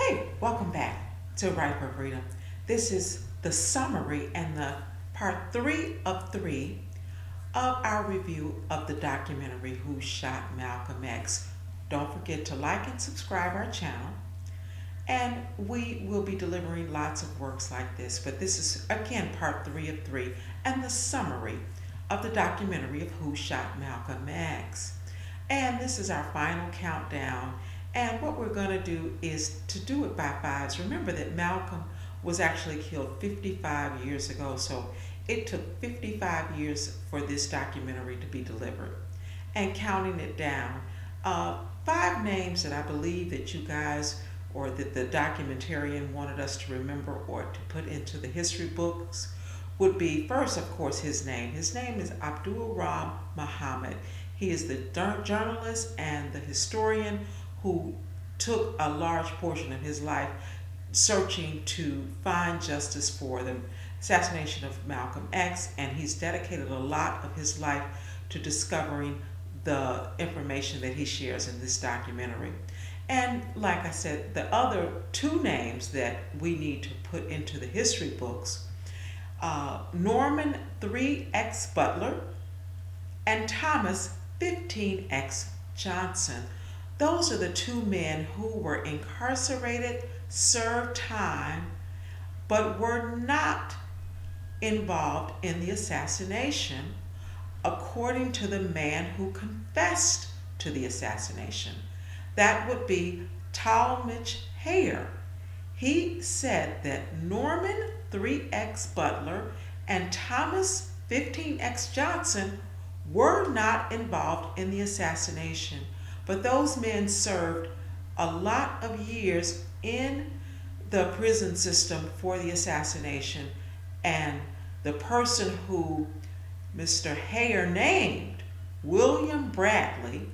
Hey, welcome back to Right for Freedom. This is the summary and the part three of our review of the documentary Who Shot Malcolm X. Don't forget to like and subscribe our channel. And we will be delivering lots of works like this, but this is again part three and the summary of the documentary of Who Shot Malcolm X. And this is our final countdown. And what we're going to do is to do it by fives. Remember that Malcolm was actually killed 55 years ago, so it took 55 years for this documentary to be delivered. And counting it down, five names that I believe that you guys or that the documentarian wanted us to remember or to put into the history books would be, first, of course, his name. His name is Abdur-Rahman Muhammad. He is the journalist and the historian who took a large portion of his life searching to find justice for the assassination of Malcolm X, and he's dedicated a lot of his life to discovering the information that he shares in this documentary. And like I said, the other two names that we need to put into the history books, Norman 3X Butler and Thomas 15X Johnson. Those are the two men who were incarcerated, served time, but were not involved in the assassination, according to the man who confessed to the assassination. That would be Talmadge Hayer. He said that Norman 3X Butler and Thomas 15X Johnson were not involved in the assassination, but those men served a lot of years in the prison system for the assassination, and the person who Mr. Hayer named, William Bradley,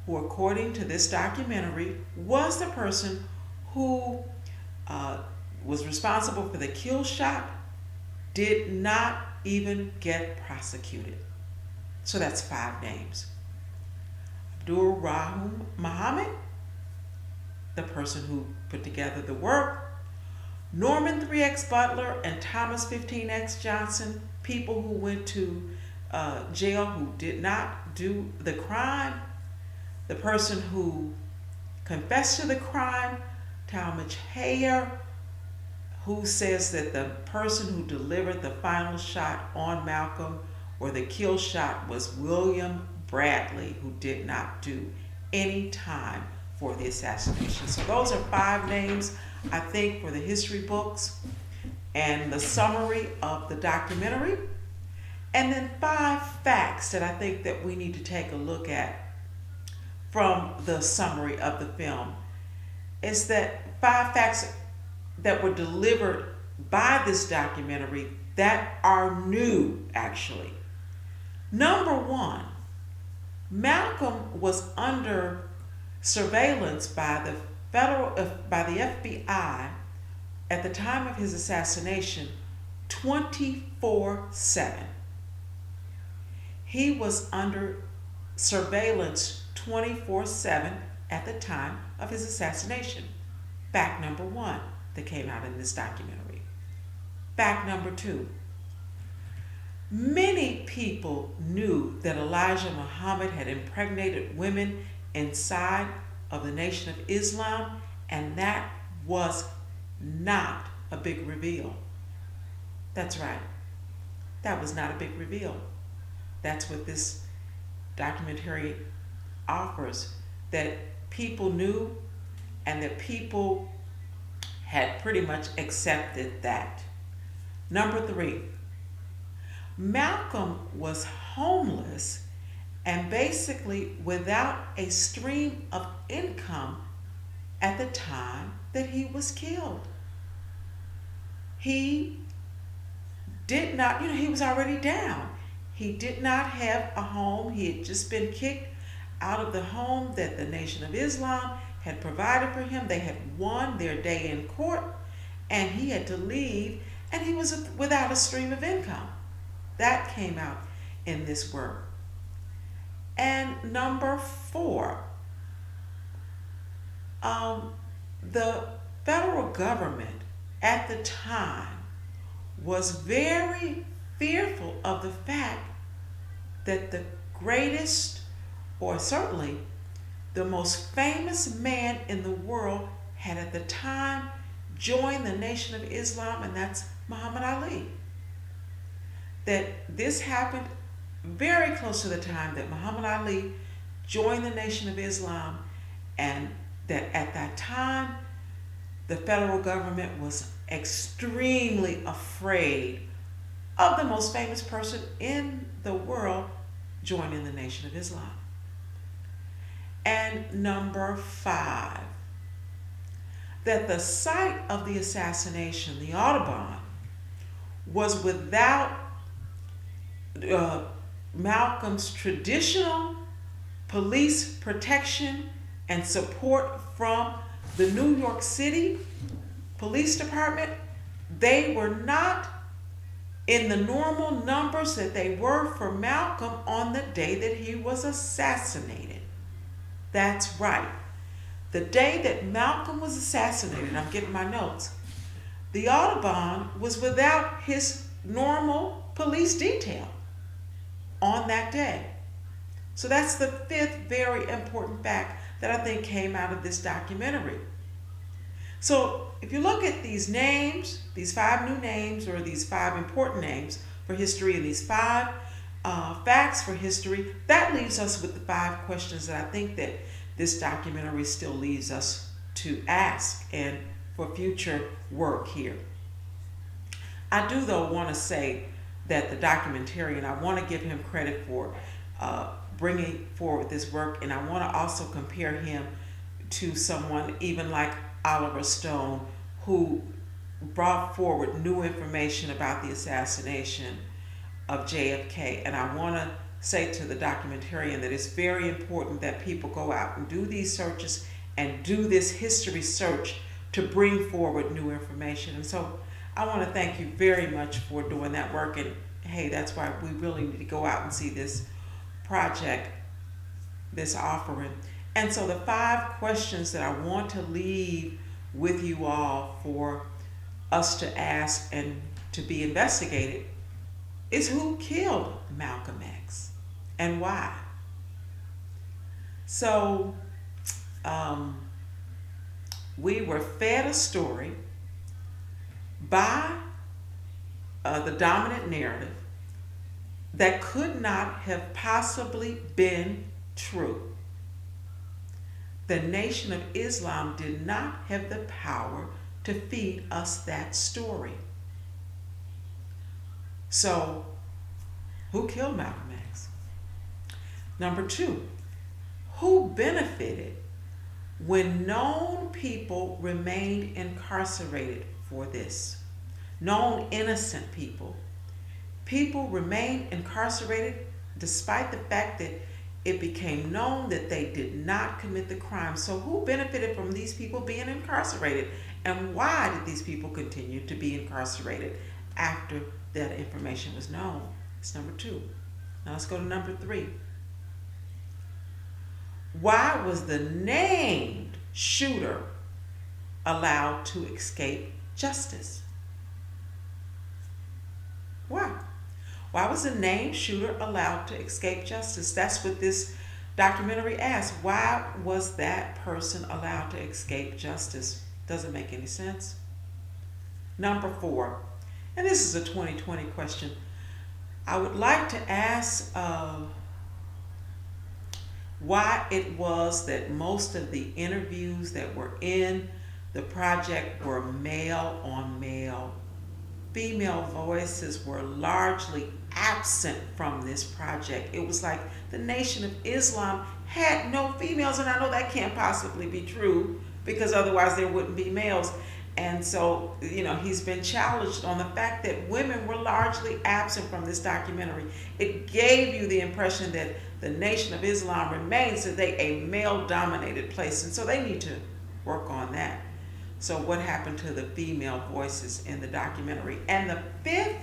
who according to this documentary was the person who was responsible for the kill shot, did not even get prosecuted. So that's five names. Abdur-Rahman Muhammad, the person who put together the work. Norman 3X Butler and Thomas 15X Johnson, people who went to jail who did not do the crime. The person who confessed to the crime, Talmadge Hayer, who says that the person who delivered the final shot on Malcolm or the kill shot was William Bradley, who did not do any time for the assassination. So those are five names, I think, for the history books and the summary of the documentary. And then five facts that I think that we need to take a look at from the summary of the film. Is that five facts that were delivered by this documentary that are new, actually. Number one, Malcolm was under surveillance by the FBI at the time of his assassination 24/7. He was under surveillance 24/7 at the time of his assassination. Fact number one that came out in this documentary. Fact number two, many people knew that Elijah Muhammad had impregnated women inside of the Nation of Islam, and that was not a big reveal. That's right. That was not a big reveal. That's what this documentary offers, that people knew and that people had pretty much accepted that. Number three, Malcolm was homeless and basically without a stream of income at the time that he was killed. He did not, he was already down. He did not have a home. He had just been kicked out of the home that the Nation of Islam had provided for him. They had won their day in court, and he had to leave, and he was without a stream of income. That came out in this work. And number four, the federal government at the time was very fearful of the fact that the greatest, or certainly the most famous man in the world, had at the time joined the Nation of Islam, and that's Muhammad Ali. That this happened very close to the time that Muhammad Ali joined the Nation of Islam, and that at that time the federal government was extremely afraid of the most famous person in the world joining the Nation of Islam. And number 5, that the site of the assassination, the Audubon, was without Malcolm's traditional police protection and support from the New York City Police Department. They were not in the normal numbers that they were for Malcolm on the day that he was assassinated. That's right. The day that Malcolm was assassinated, I'm getting my notes, the Audubon was without his normal police detail on that day. So that's the 5th very important fact that I think came out of this documentary. So if you look at these names, these 5 new names, or these 5 important names for history, and these 5 facts for history, that leaves us with the 5 questions that I think that this documentary still leaves us to ask and for future work here. I do, though, want to say that the documentarian, I want to give him credit for bringing forward this work, and I want to also compare him to someone even like Oliver Stone, who brought forward new information about the assassination of JFK. And I want to say to the documentarian that it's very important that people go out and do these searches and do this history search to bring forward new information. And so I want to thank you very much for doing that work. And hey, that's why we really need to go out and see this project, this offering. And so the 5 questions that I want to leave with you all for us to ask and to be investigated is: who killed Malcolm X and why? So we were fed a story by the dominant narrative that could not have possibly been true. The Nation of Islam did not have the power to feed us that story. So, who killed Malcolm X? Number 2, who benefited when known people remained incarcerated for this? Known innocent people. People remained incarcerated despite the fact that it became known that they did not commit the crime. So who benefited from these people being incarcerated? And why did these people continue to be incarcerated after that information was known? It's number 2. Now let's go to number 3. Why was the named shooter allowed to escape justice? Why? Why was the named shooter allowed to escape justice? That's what this documentary asks. Why was that person allowed to escape justice? Doesn't make any sense. Number 4, and this is a 2020 question. I would like to ask why it was that most of the interviews that were in the project were male on male. Female voices were largely absent from this project. It was like the Nation of Islam had no females, and I know that can't possibly be true because otherwise there wouldn't be males. And so, he's been challenged on the fact that women were largely absent from this documentary. It gave you the impression that the Nation of Islam remains today a male-dominated place, and so they need to work on that. So what happened to the female voices in the documentary? And the 5th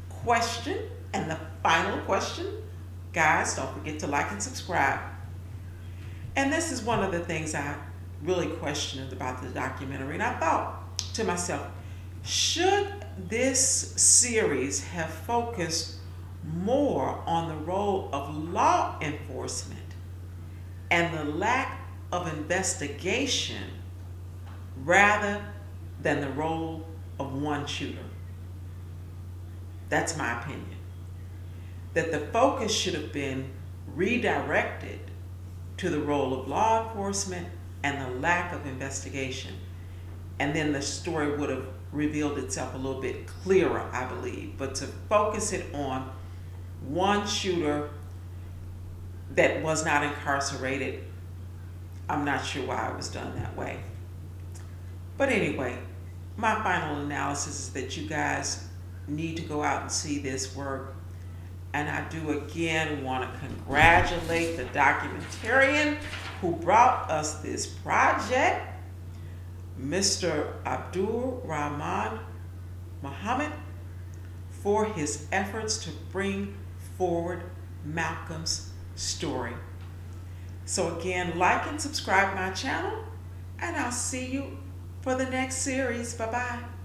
question, and the final question, guys, don't forget to like and subscribe. And this is one of the things I really questioning about the documentary, and I thought to myself, should this series have focused more on the role of law enforcement and the lack of investigation rather than the role of one shooter? That's my opinion. That the focus should have been redirected to the role of law enforcement and the lack of investigation. And then the story would have revealed itself a little bit clearer, I believe. But to focus it on one shooter that was not incarcerated, I'm not sure why it was done that way. But anyway, my final analysis is that you guys need to go out and see this work. And I do again want to congratulate the documentarian who brought us this project, Mr. Abdur-Rahman Muhammad, for his efforts to bring forward Malcolm's story. So again, like and subscribe my channel, and I'll see you for the next series. Bye-bye.